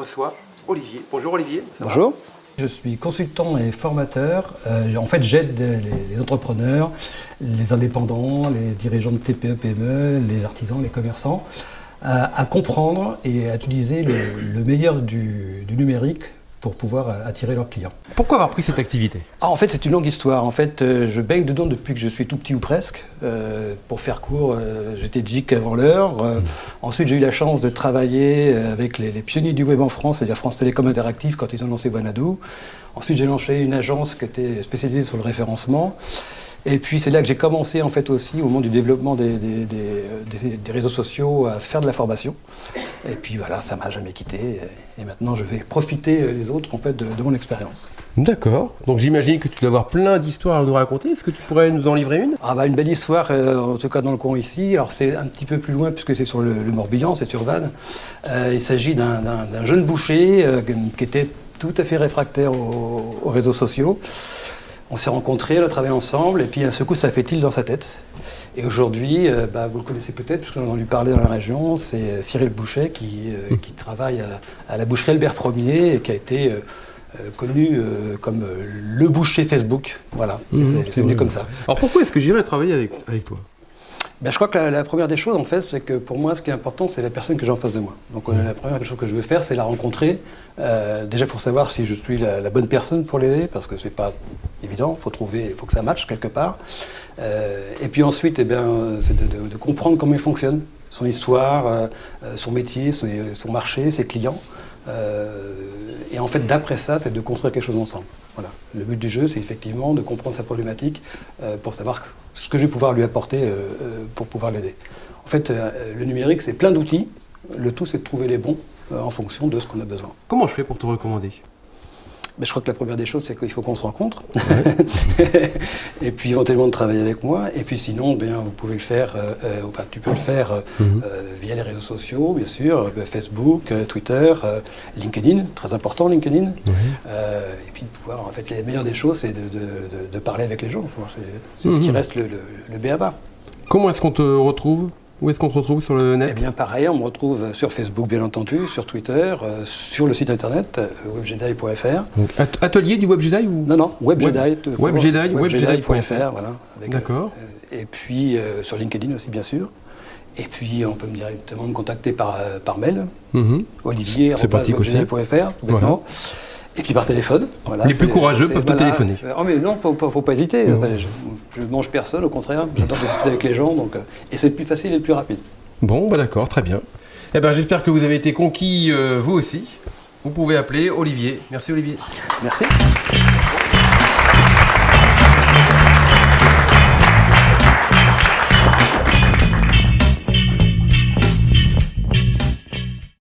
reçoit Olivier. Bonjour Olivier. Bonjour. Je suis consultant et formateur. En fait, j'aide les entrepreneurs, les indépendants, les dirigeants de TPE, PME, les artisans, les commerçants, à comprendre et à utiliser le meilleur du numérique pour pouvoir attirer leurs clients. Pourquoi avoir pris cette activité? En fait, c'est une longue histoire. En fait, je baigne dedans depuis que je suis tout petit ou presque. Pour faire court, j'étais geek avant l'heure. Ensuite, j'ai eu la chance de travailler avec les pionniers du web en France, c'est-à-dire France Télécom Interactive, quand ils ont lancé Wanadoo. Ensuite, j'ai lancé une agence qui était spécialisée sur le référencement. Et puis c'est là que j'ai commencé en fait aussi au moment du développement des réseaux sociaux à faire de la formation. Et puis voilà, ça m'a jamais quitté. Et maintenant je vais profiter les autres en fait de mon expérience. D'accord. Donc j'imagine que tu dois avoir plein d'histoires à nous raconter. Est-ce que tu pourrais nous en livrer une? Une belle histoire, en tout cas dans le coin ici. Alors c'est un petit peu plus loin puisque c'est sur le Morbihan, c'est sur Vannes. Il s'agit d'un jeune boucher qui était tout à fait réfractaire aux réseaux sociaux. On s'est rencontrés, on a travaillé ensemble, et puis d'un seul coup, ça fait tilt dans sa tête. Et aujourd'hui, vous le connaissez peut-être, puisqu'on a entendu parler dans la région, c'est Cyril Boucher qui travaille à la boucherie Albert Ier et qui a été connu comme le boucher Facebook. Voilà, c'est venu comme ça. Alors pourquoi est-ce que j'irais travailler avec toi? Je crois que la première des choses, en fait, c'est que pour moi, ce qui est important, c'est la personne que j'ai en face de moi. Donc la première chose que je veux faire, c'est la rencontrer, déjà pour savoir si je suis la bonne personne pour l'aider, parce que c'est pas évident, il faut que ça matche quelque part. Et puis ensuite, c'est de comprendre comment il fonctionne, son histoire, son métier, son marché, ses clients. Et en fait, d'après ça, c'est de construire quelque chose ensemble. Voilà. Le but du jeu, c'est effectivement de comprendre sa problématique pour savoir ce que je vais pouvoir lui apporter pour pouvoir l'aider. En fait, le numérique, c'est plein d'outils. Le tout, c'est de trouver les bons en fonction de ce qu'on a besoin. Comment je fais pour te recommander? Je crois que la première des choses, c'est qu'il faut qu'on se rencontre. Ouais. Et puis éventuellement de travailler avec moi. Et puis sinon, vous pouvez le faire, tu peux le faire via les réseaux sociaux, bien sûr, Facebook, Twitter, LinkedIn, très important LinkedIn. Et puis de pouvoir, en fait, la meilleure des choses, c'est de parler avec les gens. C'est ce qui reste le b.a.-ba. Comment est-ce qu'on te retrouve? Où est-ce qu'on te retrouve sur le net? Eh bien pareil, on me retrouve sur Facebook bien entendu, sur Twitter, sur le site internet webjedi.fr. Donc atelier du WebJedi ou... Non, webjedi. Webjedi.fr, voilà. D'accord. Et puis sur LinkedIn aussi bien sûr. Et puis on peut directement me contacter par mail, olivier@webjedi.fr, voilà. Et puis par téléphone. Voilà, les plus courageux peuvent te téléphoner. Oh mais non, faut pas hésiter. Je ne mange personne, au contraire. J'adore discuter avec les gens, et c'est le plus facile et le plus rapide. Bon, d'accord, très bien. J'espère que vous avez été conquis, vous aussi. Vous pouvez appeler Olivier. Merci Olivier. Merci.